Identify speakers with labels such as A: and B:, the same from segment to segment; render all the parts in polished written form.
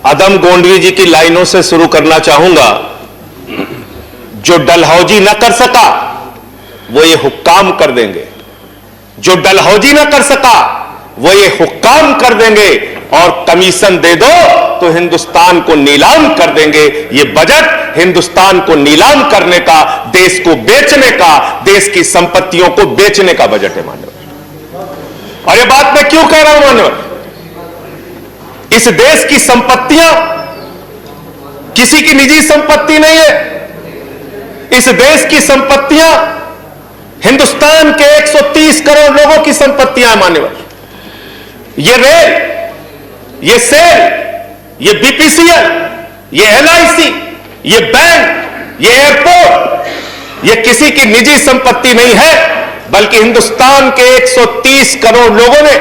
A: अदम गोंडवी जी की लाइनों से शुरू करना चाहूंगा। जो डलहौजी न कर सका वो ये हुक्काम कर देंगे, जो डलहौजी न कर सका वो ये हुक्काम कर देंगे, और कमीशन दे दो तो हिंदुस्तान को नीलाम कर देंगे। ये बजट हिंदुस्तान को नीलाम करने का, देश को बेचने का, देश की संपत्तियों को बेचने का बजट है मान्यवर। और ये बात मैं क्यों कह रहा हूं मान्यवर? इस देश की संपत्तियां किसी की निजी संपत्ति नहीं है। इस देश की संपत्तियां हिंदुस्तान के 130 करोड़ लोगों की संपत्तियां मान्यवर। ये रेल, ये सेल, ये बीपीसीएल, ये एलआईसी, ये बैंक, ये एयरपोर्ट, ये किसी की निजी संपत्ति नहीं है, बल्कि हिंदुस्तान के 130 करोड़ लोगों ने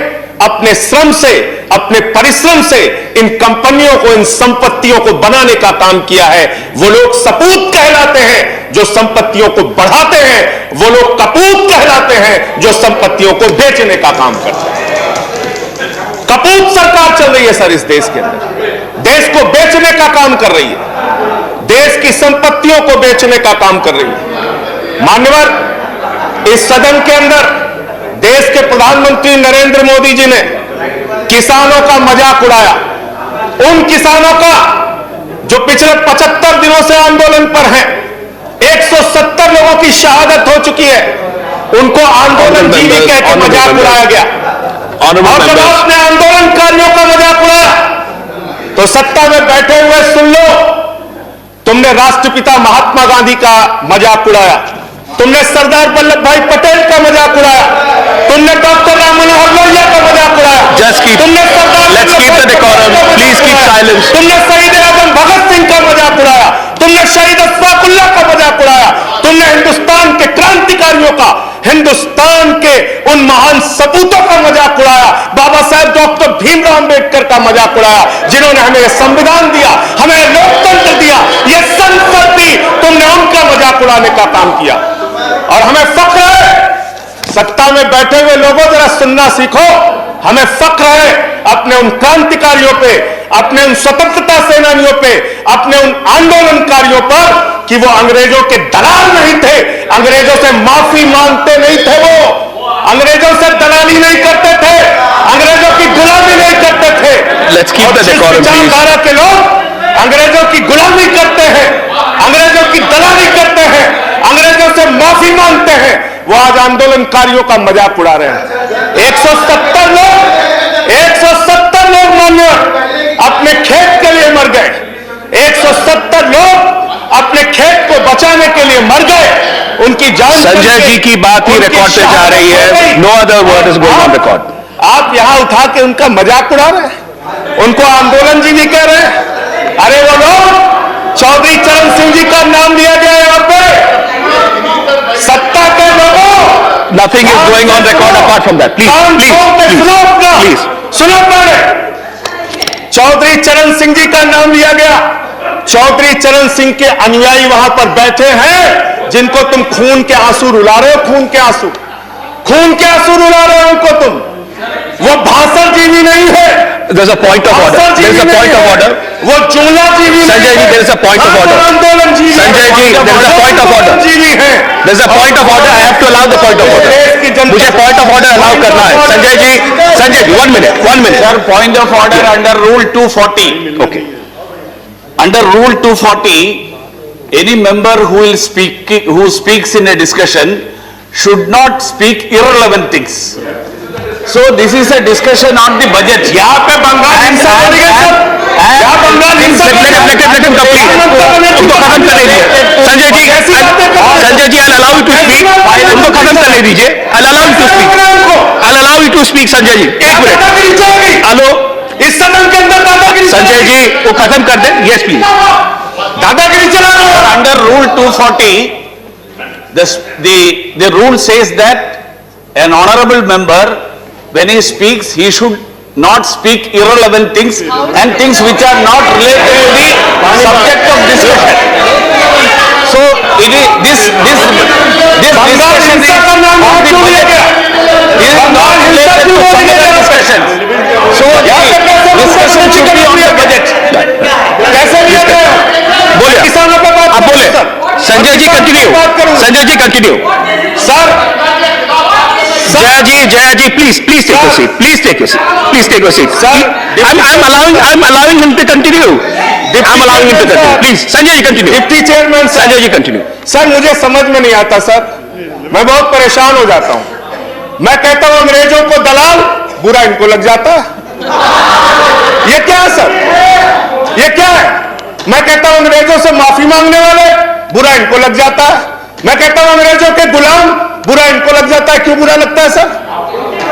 A: अपने श्रम से, अपने परिश्रम से इन कंपनियों को, इन संपत्तियों को बनाने का काम किया है। वो लोग सपूत कहलाते हैं जो संपत्तियों को बढ़ाते हैं, वो लोग कपूत कहलाते हैं जो संपत्तियों को बेचने का काम करते हैं। कपूत सरकार चल रही है सर इस देश के अंदर, देश को बेचने का काम कर रही है, देश की संपत्तियों को बेचने का काम कर रही है मान्यवर। इस सदन के अंदर देश के प्रधानमंत्री नरेंद्र मोदी जी ने किसानों का मजाक उड़ाया। उन किसानों का जो पिछले 75 दिनों से आंदोलन पर हैं, 170 लोगों की शहादत हो चुकी है, उनको आंदोलन जीवी कह के मजाक उड़ाया गया। और जब आपने आंदोलनकारियों का मजाक उड़ाया तो सत्ता में बैठे हुए सुन लो, तुमने राष्ट्रपिता महात्मा गांधी का मजाक उड़ाया, तुमने सरदार वल्लभ भाई पटेल का मजाक उड़ाया, तुमने डॉक्टर राम मनोहर लोहिया का मजाक उड़ाया, तुमने तुमने शहीद आजम भगत सिंह का मजाक उड़ाया, तुमने शहीद अशफाकुल्लाह का मजाक उड़ाया, तुमने हिंदुस्तान के क्रांतिकारियों का, हिंदुस्तान के उन महान सपूतों का मजाक उड़ाया, बाबा साहेब डॉक्टर भीमराव अंबेडकर का मजाक उड़ाया, जिन्होंने हमें संविधान दिया, हमें लोकतंत्र दिया, ये संसद दी, तुमने उनका मजाक उड़ाने का काम किया। और हमें फख्र है, सत्ता में बैठे हुए लोगों जरा सुनना सीखो, हमें फख्र है अपने उन क्रांतिकारियों पे, अपने उन स्वतंत्रता सेनानियों पे, अपने उन आंदोलनकारियों पर कि वो अंग्रेजों के दलाल नहीं थे, अंग्रेजों से माफी मांगते नहीं थे, वो अंग्रेजों से दलाली नहीं करते थे, अंग्रेजों की गुलामी नहीं करते थे। विचारधारा के लोग अंग्रेजों की गुलामी करते हैं, अंग्रेजों की दलाली करते हैं, अंग्रेजों से माफी मांगते हैं, वो आज आंदोलनकारियों का मजाक उड़ा रहे हैं। 170 लोग मान्यवर अपने खेत के लिए मर गए, 170 लोग अपने खेत को बचाने के लिए मर गए, उनकी जान।
B: संजय जी की बात ही रिकॉर्ड पे जा रही है, no other word is going on record.
A: आप यहां उठा के उनका मजाक उड़ा रहे हैं, उनको आंदोलन जी भी कह रहे हैं। अरे वो लोग, चौधरी चरण सिंह जी का नाम लिया गया यहाँ पे, सत्ता के लोगों,
B: nothing is going on record apart from that. Please
A: सुनो पहले, चौधरी चरण सिंह जी का नाम लिया गया। चौधरी चरण सिंह के अनुयायी वहां पर बैठे हैं, जिनको तुम खून के आंसू रुला रहे हो, खून के आंसू रुला रहे हो उनको तुम। वो भाषण जीवी नहीं है,
B: there's a point of order, there's a point of order,
A: वो जुमला जीवी
B: Sanjay ji, there is a point of order,
A: आंदोलन जीवी,
B: Sanjay ji, there is a point of order,
A: जीवी है,
B: there is a point of order, I have to allow the point of order, मुझे point of order allow करना है। Sanjay ji 1 minute
C: sir, point of order under rule 240.
B: okay,
C: Under rule 240, any member who speaks in a discussion should not speak irrelevant things. So this is a discussion on the budget.
A: यहाँ पे बंगाल हिंसा हो रही है sir, यहाँ बंगाल हिंसा
B: let him complete, उनको खत्म करने दीजिए। Sanjay ji I'll allow you to speak, उनको खत्म करने दीजिए, I'll allow you to speak Sanjay ji, 1 minute. Hello,
A: इस सदन के अंदर दादागिरी,
B: संजय जी वो खत्म कर दें, यस प्लीज।
A: दादागिरी चला रहे हो।
C: Under rule 240, the rule says that an honorable member, when he speaks, he should not speak irrelevant things and things which are not related to the subject of discussion. So this discussion is on the budget. It is not related to some other discussions. So the discussion should be on the budget.
B: Sanjay ji continue.
A: Sir
B: Jaya ji, please take your seat. Please take your seat.
A: Sir,
B: I'm allowing him to continue. I'm allowing him to continue. Please, Sanjay ji continue.
A: Deputy chairman
B: Sanjay ji continue.
A: Sir मुझे समझ में नहीं आता sir, मैं बहुत परेशान हो जाता हूं। मैं कहता हूं अंग्रेजों को दलाल, बुरा इनको लग जाता है। ये क्या है सर, ये क्या है? मैं कहता हूं अंग्रेजों से माफी मांगने वाले, बुरा इनको लग जाता है। मैं कहता हूं अंग्रेजों के गुलाम, बुरा इनको लग जाता है। क्यों बुरा लगता है सर?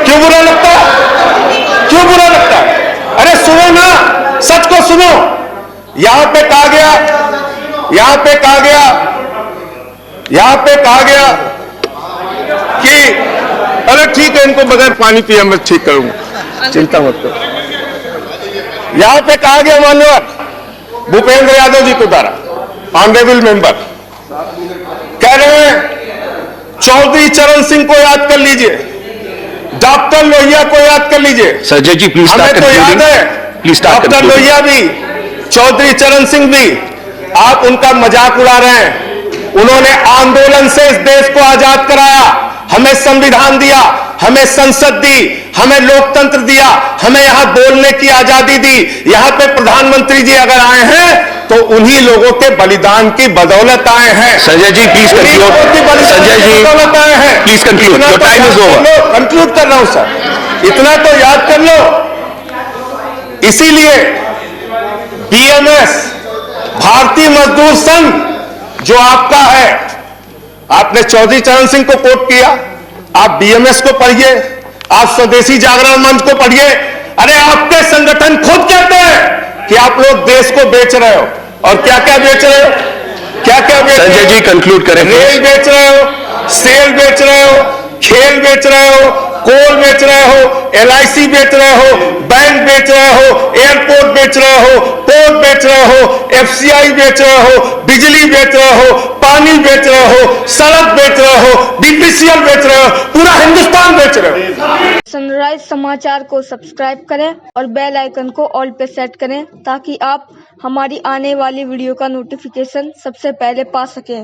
A: क्यों बुरा लगता है? क्यों बुरा लगता है? अरे सुनो ना, सच को सुनो। यहां पे कहा गया कि अरे ठीक है, इनको बगैर पानी पिए मैं ठीक करूंगा, चिंता मत करो। यहां पे कहा गया माननीय भूपेंद्र यादव जी को द्वारा, ऑनरेबल मेंबर कह रहे हैं चौधरी चरण सिंह को याद कर लीजिए, डॉक्टर लोहिया को याद कर लीजिए।
B: Sanjay ji, please start
A: हमें तो याद
B: concluding.
A: है
B: Please start
A: doctor
B: concluding.
A: Lohia भी, चौधरी चरण सिंह भी, आप उनका मजाक उड़ा रहे हैं। उन्होंने आंदोलन से इस देश को आजाद कराया, हमें संविधान दिया, हमें संसद दी, हमें लोकतंत्र दिया, हमें यहां बोलने की आजादी दी। यहां पे प्रधानमंत्री जी अगर आए हैं तो उन्हीं लोगों के बलिदान की बदौलत आए हैं।
B: Sanjay ji, please
A: उन्हीं
B: conclude.
A: लोगों की बलिदान
B: Sanjay
A: की
B: ji,
A: बदौलत आए हैं।
B: please conclude.
A: इतना
B: Your
A: तो
B: time is
A: याद
B: over.
A: कर लो, कंक्लूड कर रहा हूं सर, इतना तो याद कर लो। इसीलिए बीएमएस, भारतीय मजदूर संघ जो आपका है, आपने चौधरी चरण सिंह को कोट किया, आप बीएमएस को पढ़िए, आप स्वदेशी जागरण मंच को पढ़िए। अरे आपके संगठन खुद कहते हैं कि आप लोग देश को बेच रहे हो, और क्या क्या बेच रहे हो, क्या क्या बेच रहे हो?
B: संजय जी कंक्लूड करें।
A: रेल बेच रहे हो, सेल बेच रहे हो, खेल बेच रहे हो, कोल बेच रहे हो, एलआईसी बेच रहे हो, बैंक बेच रहे हो, एयरपोर्ट बेच रहे हो, पोर्ट बेच रहे हो, एफसीआई बेच रहे हो, बिजली बेच रहे हो, पानी बेच रहे हो, सड़क बेच रहे हो, बीपीसीएल बेच रहे हो, पूरा हिंदुस्तान बेच रहे हो।
D: सनराइज समाचार को सब्सक्राइब करें और बेल आइकन को ऑल पे सेट करें ताकि आप हमारी आने वाली वीडियो का नोटिफिकेशन सबसे पहले पा सकें।